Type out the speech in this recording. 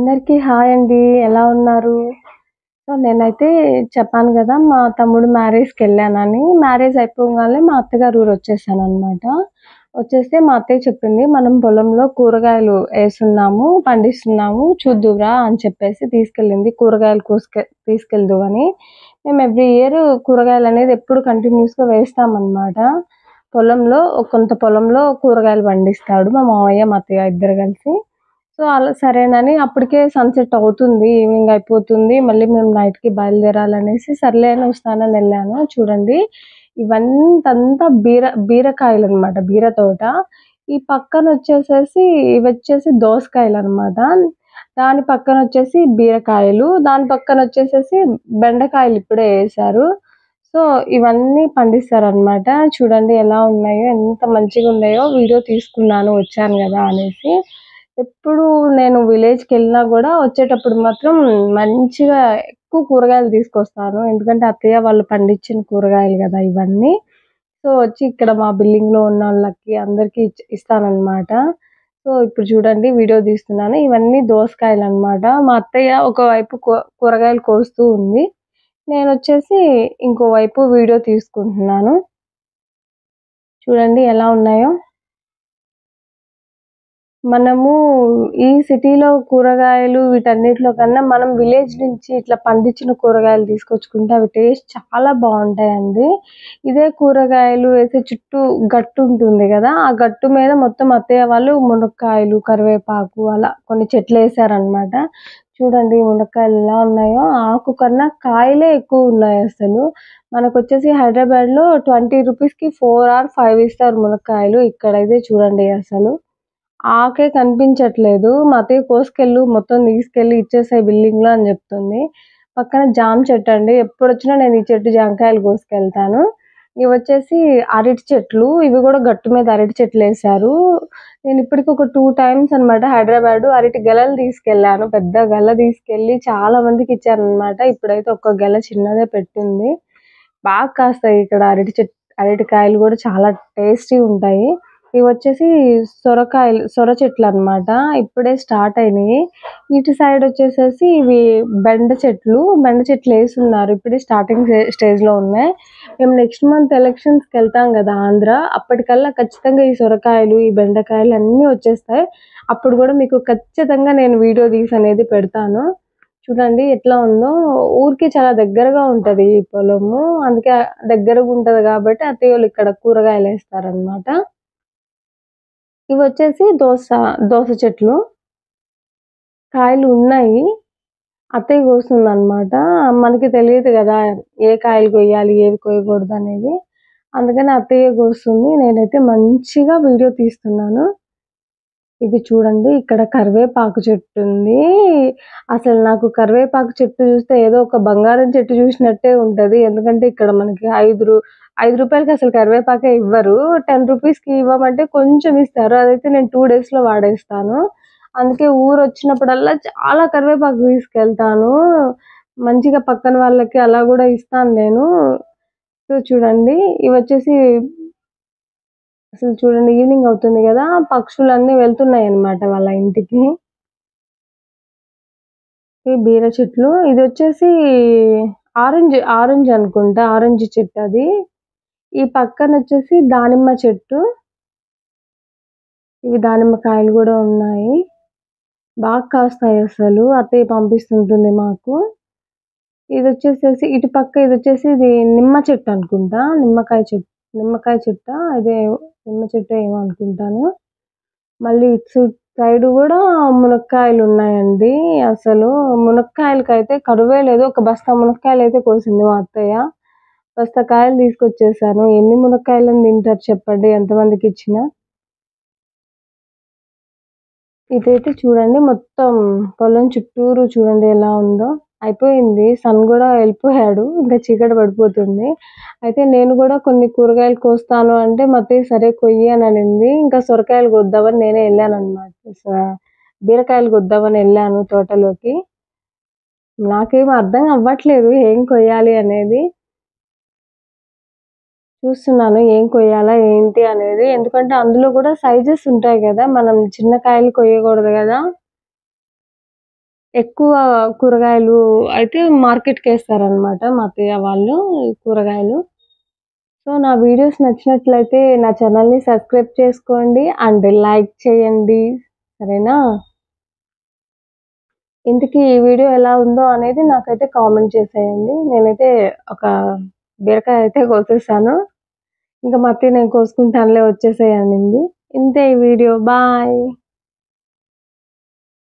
అందరికీ హాయ్ అండి. ఎలా ఉన్నారు? నేనైతే చెప్పాను గదా! మా తమ్ముడు మ్యారేజ్‌కెళ్ళానని. మ్యారేజ్ అయిపోగానే మా అత్తగారు ఊరొచ్చేసాననమాట. వచ్చేస్తే మా అత్తయ్య చెప్పింది, "మనం పొలంలో కూరగాయలు ఏసున్నాము, పండిస్తున్నాము చూద్దువురా" అని చెప్పేసి తీసుకెళ్ళింది. కూరగాయలు తీసుకెళ్దువు అని. మేము ఎవ్రీ ఇయర్ కూరగాయలనేది ఎప్పుడు కంటిన్యూస్‌గా వేస్తామనమాట. కొంత పొలంలో కూరగాయలు పండిస్తాడు మా మామయ్య, మా అత్తయ్య ఇద్దరు కలిసి. సో, అలా సరేనని అప్పటికే సన్‌సెట్ అవుతుంది. ఈవినింగ్ అయిపోతుంది. మళ్ళీ మేము నైట్‌కి బయలుదేరాలనేసి సర్లే అని వస్తానని ఎళ్ళాను. చూడండి ఇవంతంతా బీరకాయలనమాట. బీర తోట. ఈ పక్కనొచ్చేసేసి ఇవొచ్చేసి దోసకాయలనమాట. దాని పక్కనొచ్చేసి బీరకాయలు. దాని పక్కనొచ్చేసేసి బెండకాయలు ఇప్పుడే ఏశారు. సో, ఇవన్నీ పండిస్తారనమాట. చూడండి ఎలా ఉన్నాయో, ఎంత మంచిగున్నాయో వీడియో తీసుకున్నాను వచ్చాను గదా అనేసి. ఎప్పుడు నేను విలేజ్‌కెళ్ళినా గూడా వచ్చేటప్పుడు మాత్రం మంచిగా ఎక్కువ కూరగాయలు తీసుకొస్తాను. ఎందుకంటే అత్తయ్య వాళ్ళు పండించిన కూరగాయలు గదా ఇవన్నీ. సో, వచ్చి ఇక్కడ మా బిల్డింగ్‌లో ఉన్నోళ్ళకి అందరికి ఇస్తాననమాట. సో, ఇప్పుడు చూడండి వీడియో తీస్తున్నాను. ఇవన్నీ దోసకాయలనమాట. మా అత్తయ్య ఒకవైపు కూరగాయలు కోస్తూ ఉంది. నేనొచ్చేసి ఇంకో వైపు వీడియో తీసుకుంటున్నాను. చూడండి ఎలా ఉన్నాయో. మనము ఈ సిటీలో కూరగాయలు వీటన్నిటిలో కన్నా మనం విలేజ్ నుంచి ఇట్లా పండించిన కూరగాయలు తీసుకొచ్చుకుంటే అవి టేస్ట్ చాలా బావుంటాయండి. ఇదే కూరగాయలు వేసే చుట్టూ గట్టు ఉంటుంది గదా! ఆ గట్టు మీద మొత్తం అత్తయ్య వాళ్ళు మునక్కాయలు, కరివేపాకు అలా కొన్ని చెట్లేసారనమాట. చూడండి మునక్కాయలు ఎలా ఉన్నాయో, ఆకు కన్నా కాయలే ఎక్కువున్నాయసలు. మనకొచ్చేసి హైదరాబాద్‌లో 20 రూపీస్‌కి 4 ఆర్ 5 ఇస్తారు మునక్కాయలు. ఇక్కడైతే చూడండి అసలు. ఆకే కనిపించట్లేదు. మా అత్తయ్య కోసుకెళ్ళు మొత్తం తీసుకెళ్ళి ఇచ్చేసేయి బిల్డింగ్‌లో అని జెప్తుంది. పక్కన జామ చెట్టండి. ఎప్పుడొచ్చినా నేను ఈ చెట్టు జాంకాయలు కోసుకెళ్తాను. ఇవొచ్చేసి అరటి చెట్లు. ఇవి గూడా గట్టు మీద అరటి చెట్లేశారు. నేనిప్పటికి ఒక 2 టైమ్స్ అనమాట హైదరాబాదు అరటి గెలలు తీసుకెళ్ళాను. పెద్ద గెల తీసుకెళ్ళి చాలా మందికిచ్చాననమాట. ఇప్పుడైతే ఒక్క గెల చిన్నదే పెట్టింది. కాస్తాయి ఇక్కడ అరటికాయలు గూడా చాలా టేస్టీగుంటాయి. ఇవొచ్చేసి సొర చెట్లనమాట. ఇప్పుడే స్టార్ట్ అయినియి. ఇటు సైడొచ్చేసేసి ఇవి బెండ చెట్లేసున్నారు. ఇప్పుడే స్టార్టింగ్ స్టేజ్‌లో ఉన్నాయి. మేము నెక్స్ట్ మంత్ ఎలక్షన్స్‌కెళ్తాం గదా! ఆంధ్ర. అప్పటికల్లా ఖచ్చితంగా ఈ సొరకాయలు, ఈ బెండకాయలు అన్నీ వచ్చేస్తాయి. అప్పుడు గూడా మీకు ఖచ్చితంగా నేను వీడియో తీసనేది పెడతాను. చూడండి ఎట్లా ఉందో. ఊరికి చాలా దగ్గరగా ఉంటది ఈ పొలము. అందుకే దగ్గరగుంటది గాబట్టి అత్తయ్యోళ్ళు ఇక్కడ కూరగాయలేస్తారనమాట. ఇవొచ్చేసి దోస చెట్లు. కాయలు ఉన్నాయి. అత్తయ్య కోస్తుందనమాట. మనకి తెలీదు గదా! ఏ కాయలు కొయ్యాలి, ఏవి కొయ్యకూడదనేది. అందుకని అత్తయ్య కోస్తుంది. నేనైతే మంచిగా వీడియో తీస్తున్నాను. ఇది చూడండి ఇక్కడ కరివేపాకు చెట్టుంది. అసలు నాకు కరివేపాకు చెట్టు చూస్తే ఏదో ఒక బంగారం చెట్టు చూసినట్టే ఉంటది. ఎందుకంటే ఇక్కడ మనకి రూ. 5కి అసలు కరివేపాకే ఇవ్వరు. 10 రూపీస్‌కి ఇవ్వమంటే కొంచెం ఇస్తారు. అదైతే నేను 2 డేస్‌లో వాడేస్తాను. అందుకే ఊరొచ్చినప్పుడల్లా చాలా కరివేపాకు తీసుకెళ్తాను. మంచిగా పక్కన వాళ్ళకి అలా గూడా ఇస్తాను నేను. సో, చూడండి ఇవొచ్చేసి అసలు చూడండి ఈవినింగ్ అవుతుంది గదా! పక్షులన్నీ వెళ్తున్నాయన్నమాట వాళ్ళ ఇంటికి. ఈ బీర చెట్లు. ఇదొచ్చేసి ఆరెంజ్ అనుకుంటా. ఆరెంజ్ చెట్టది. ఈ పక్కనొచ్చేసి దానిమ్మ చెట్టు. ఇవి దానిమ్మ కాయలు గూడా ఉన్నాయి. కాస్తాయసలు. అత్తయ్య పంపిస్తుంటుంది మాకు. ఇదొచ్చేసి ఇది నిమ్మ చెట్టనుకుంటా. నిమ్మకాయ చెట్టా? నిమ్మ చెట్టో ఏమో అనుకుంటాను. మళ్ళీ ఇటు సైడు గూడా మునక్కాయలున్నాయండి. అసలు మునక్కాయలకైతే కరువే లేదు. ఒక బస్తా మునక్కాయలైతే కోసింది మా అత్తయ్య. బస్తా కాయలు తీసుకొచ్చేసాను. ఎన్ని మునక్కాయలని తింటారు చెప్పండి ఎంతమందికిచ్చినా. ఇదైతే చూడండి మొత్తం పొలం చుట్టూరు చూడండి ఎలా ఉందో. అయిపోయింది. సన్ గూడా వెళ్ళిపోయాడు. ఇంకా చీకటి పడిపోతుంది. అయితే నేను గూడా కొన్ని కూరగాయలు కోస్తాను అంటే మా అత్తయ్య సరే కొయ్యి అని అనింది. ఇంకా సొరకాయలు కోద్దామని నేనే ఎళ్ళాననమాట. బీరకాయలు కోద్దామని ఎళ్ళాను తోటలోకి. నాకేమి అర్థం అవ్వట్లేదు ఏం కొయ్యాలి అనేది. చూస్తున్నాను ఏం కొయ్యాలా ఏంటి అనేది. ఎందుకంటే అందులో గూడా సైజెస్ ఉంటాయి గదా! మనం చిన్న కాయలు కొయ్యకూడదు గదా! ఎక్కువ కూరగాయలు అయితే మార్కెట్‌కేస్తారనమాట మా అత్తయ్య వాళ్ళు ఈ కూరగాయలు. సో, నా వీడియోస్ నచ్చినట్లయితే నా ఛానల్‌ని సబ్స్క్రైబ్ చేసుకోండి అండ్ లైక్ చేయండి. సరేనా? ఇంతకీ ఈ వీడియో ఎలా ఉందో అనేది నాకైతే కామెంట్ చేసేయండి. నేనైతే ఒక బీరకాయ అయితే కోసేసాను. ఇంక మా అత్తయ్య నేను కోసుకుంటానులే వచ్చేసేయ్ అనింది. ఇంతే ఈ వీడియో. బాయ్.